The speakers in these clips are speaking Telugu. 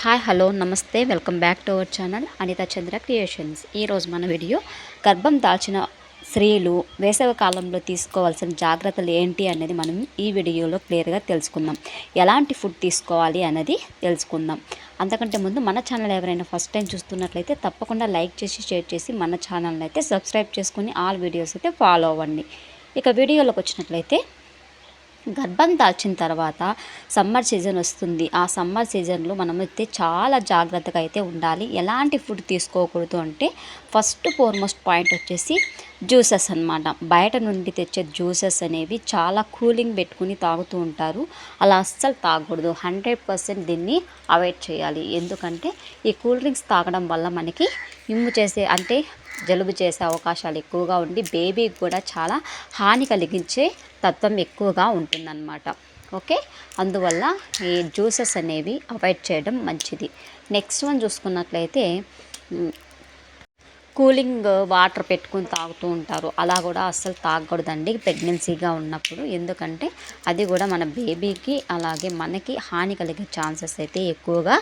హాయ్ హలో నమస్తే welcome back to our channel Anitha Chandra creations. ఈరోజు మన వీడియో గర్భం దాల్చిన స్త్రీలు వేసవి కాలంలో తీసుకోవాల్సిన జాగ్రత్తలు ఏంటి అనేది మనం ఈ వీడియోలో క్లియర్గా తెలుసుకుందాం. ఎలాంటి ఫుడ్ తీసుకోవాలి అనేది తెలుసుకుందాం. అంతకంటే ముందు మన ఛానల్ ఎవరైనా ఫస్ట్ టైం చూస్తున్నట్లయితే తప్పకుండా లైక్ చేసి షేర్ చేసి మన ఛానల్ని అయితే సబ్స్క్రైబ్ చేసుకుని ఆల్ వీడియోస్ అయితే ఫాలో అవ్వండి. ఇక వీడియోలోకి వచ్చినట్లయితే గర్భం దాల్చిన తర్వాత సమ్మర్ సీజన్ వస్తుంది. ఆ సమ్మర్ సీజన్లో మనం అయితే చాలా జాగ్రత్తగా అయితే ఉండాలి. ఎలాంటి ఫుడ్ తీసుకోకూడదు అంటే ఫస్ట్ ఫార్మోస్ట్ పాయింట్ వచ్చేసి జ్యూసెస్ అన్నమాట. బయట నుండి తెచ్చే జ్యూసెస్ అనేవి చాలా కూలింగ్ పెట్టుకుని తాగుతూ ఉంటారు. అలా అస్సలు తాగకూడదు. 100% దీన్ని అవాయిడ్ చేయాలి. ఎందుకంటే ఈ కూల్ డ్రింక్స్ తాగడం వల్ల మనకి ఇమ్ము చేసే అంటే జలుబు చేసే అవకాశాలు ఎక్కువగా ఉండి బేబీకి కూడా చాలా హాని కలిగించే తత్వం ఎక్కువగా ఉంటుందన్నమాట. ఓకే, అందువల్ల ఈ జ్యూసెస్ అనేవి అవాయిడ్ చేయడం మంచిది. నెక్స్ట్ వన్ చూసుకున్నట్లయితే కూలింగ్ వాటర్ పెట్టుకుని తాగుతూ ఉంటారు. అలా కూడా అస్సలు తాగకూడదండి ప్రెగ్నెన్సీగా ఉన్నప్పుడు. ఎందుకంటే అది కూడా మన బేబీకి అలాగే మనకి హాని కలిగే ఛాన్సెస్ అయితే ఎక్కువగా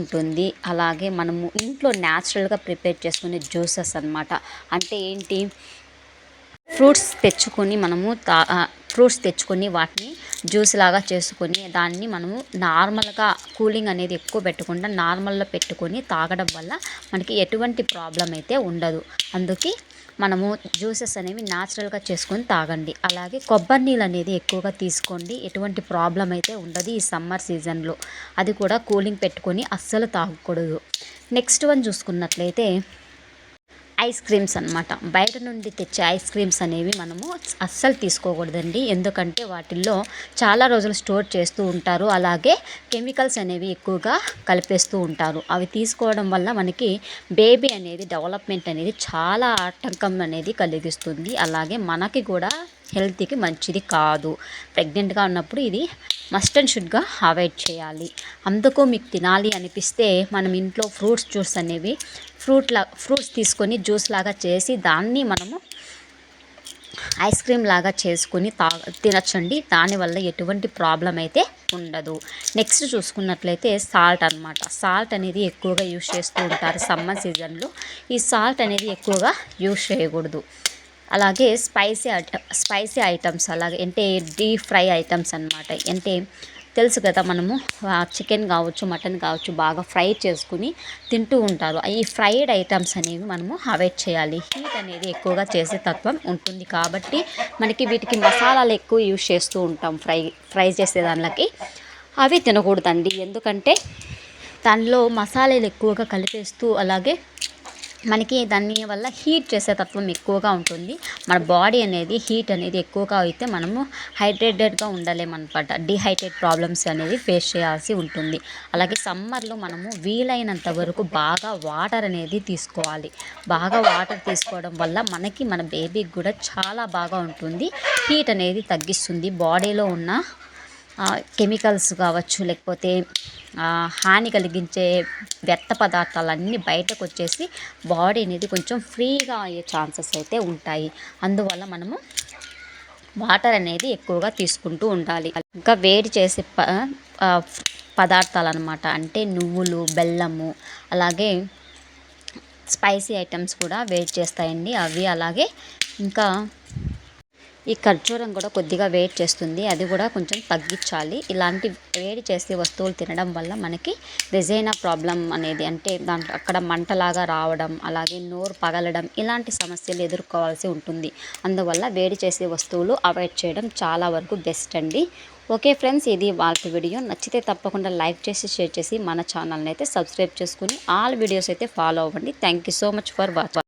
ఉంటుంది. అలాగే మనము ఇంట్లో న్యాచురల్గా ప్రిపేర్ చేసుకునే జ్యూసెస్ అన్నమాట. అంటే ఏంటి, ఫ్రూట్స్ తెచ్చుకొని వాటిని జ్యూస్ లాగా చేసుకొని దాన్ని మనము నార్మల్గా కూలింగ్ అనేది ఎక్కువ పెట్టకుండా నార్మల్లో పెట్టుకొని తాగడం వల్ల మనకి ఎటువంటి ప్రాబ్లం అయితే ఉండదు. అందుకే మనము జ్యూసెస్ అనేవి న్యాచురల్గా చేసుకొని తాగండి. అలాగే కొబ్బరి నీళ్ళు అనేది ఎక్కువగా తీసుకోండి. ఎటువంటి ప్రాబ్లం అయితే ఉండదు ఈ సమ్మర్ సీజన్లో. అది కూడా కూలింగ్ పెట్టుకొని అస్సలు తాగకూడదు. నెక్స్ట్ వన్ చూసుకున్నట్లయితే ఐస్ క్రీమ్స్ అన్నమాట. బయట నుండి తెచ్చే ఐస్ క్రీమ్స్ అనేవి మనము అస్సలు తీసుకోకూడదండి. ఎందుకంటే వాటిల్లో చాలా రోజులు స్టోర్ చేస్తూ ఉంటారు. అలాగే కెమికల్స్ అనేవి ఎక్కువగా కలిపేస్తూ ఉంటారు. అవి తీసుకోవడం వల్ల మనకి బేబీ అనేది డెవలప్మెంట్ అనేది చాలా ఆటంకం అనేది కలిగిస్తుంది. అలాగే మనకి కూడా హెల్త్కి మంచిది కాదు. ప్రెగ్నెంట్గా ఉన్నప్పుడు ఇది మస్ట్ అండ్ షుడ్గా అవాయిడ్ చేయాలి. అందుకు మీకు తినాలి అనిపిస్తే మనం ఇంట్లో ఫ్రూట్స్ జ్యూస్ అనేవి ఫ్రూట్స్ తీసుకొని జ్యూస్ లాగా చేసి దాన్ని మనము ఐస్ క్రీమ్ లాగా చేసుకొని తినచ్చండి. దానివల్ల ఎటువంటి ప్రాబ్లం అయితే ఉండదు. నెక్స్ట్ చూసుకున్నట్లయితే సాల్ట్ అన్నమాట. సాల్ట్ అనేది ఎక్కువగా యూజ్ చేస్తూ ఉంటారు సమ్మర్ సీజన్లో. ఈ సాల్ట్ అనేది ఎక్కువగా యూజ్ చేయకూడదు. అలాగే స్పైసీ ఐటమ్స్ అలాగే అంటే డీప్ ఫ్రై ఐటమ్స్ అన్నమాట. అంటే తెలుసు కదా, మనము చికెన్ కావచ్చు మటన్ కావచ్చు బాగా ఫ్రై చేసుకుని తింటూ ఉంటారు. ఈ ఫ్రైడ్ ఐటమ్స్ అనేవి మనము అవాయిడ్ చేయాలి. హీట్ అనేది ఎక్కువగా చేసే తత్వం ఉంటుంది కాబట్టి మనకి వీటికి మసాలాలు ఎక్కువ యూజ్ చేస్తూ ఉంటాం ఫ్రై చేసే దానికి. అవి తినకూడదండి. ఎందుకంటే దానిలో మసాలాలు ఎక్కువగా కలిపేస్తూ అలాగే మనకి దాని వల్ల హీట్ చేసే తత్వం ఎక్కువగా ఉంటుంది. మన బాడీ అనేది హీట్ అనేది ఎక్కువగా అయితే మనము హైడ్రేటెడ్గా ఉండలేమన్నమాట. డిహైడ్రేట్ ప్రాబ్లమ్స్ అనేది ఫేస్ చేయాల్సి ఉంటుంది. అలాగే సమ్మర్లో మనము వీలైనంత వరకు బాగా వాటర్ అనేది తీసుకోవాలి. బాగా వాటర్ తీసుకోవడం వల్ల మనకి మన బేబీకి కూడా చాలా బాగా ఉంటుంది. హీట్ అనేది తగ్గిస్తుంది. బాడీలో ఉన్న కెమికల్స్ కావచ్చు లేకపోతే హాని కలిగించే వ్యర్థ పదార్థాలన్నీ బయటకు వచ్చేసి బాడీ అనేది కొంచెం ఫ్రీగా అయ్యే ఛాన్సెస్ అయితే ఉంటాయి. అందువల్ల మనము వాటర్ అనేది ఎక్కువగా తీసుకుంటూ ఉండాలి. ఇంకా వేడి చేసే పదార్థాలు అన్నమాట. అంటే నువ్వులు, బెల్లము అలాగే స్పైసీ ఐటమ్స్ కూడా వేడి చేస్తాయండి అవి. అలాగే ఇంకా ఈ ఖర్జూరం కూడా కొద్దిగా వేడి చేస్తుంది. అది కూడా కొంచెం తగ్గించాలి. ఇలాంటి వేడి చేసే వస్తువులు తినడం వల్ల మనకి వెజైనా ప్రాబ్లం అనేది అంటే దాంట్లో అక్కడ మంటలాగా రావడం అలాగే నోరు పగలడం ఇలాంటి సమస్యలు ఎదుర్కోవాల్సి ఉంటుంది. అందువల్ల వేడి చేసే వస్తువులు అవాయిడ్ చేయడం చాలా వరకు బెస్ట్ అండి. ఓకే ఫ్రెండ్స్, ఇది వాళ్ళ వీడియో. నచ్చితే తప్పకుండా లైక్ చేసి షేర్ చేసి మన ఛానల్ని అయితే సబ్స్క్రైబ్ చేసుకుని ఆల్ వీడియోస్ అయితే ఫాలో అవ్వండి. Thank you so much for watching.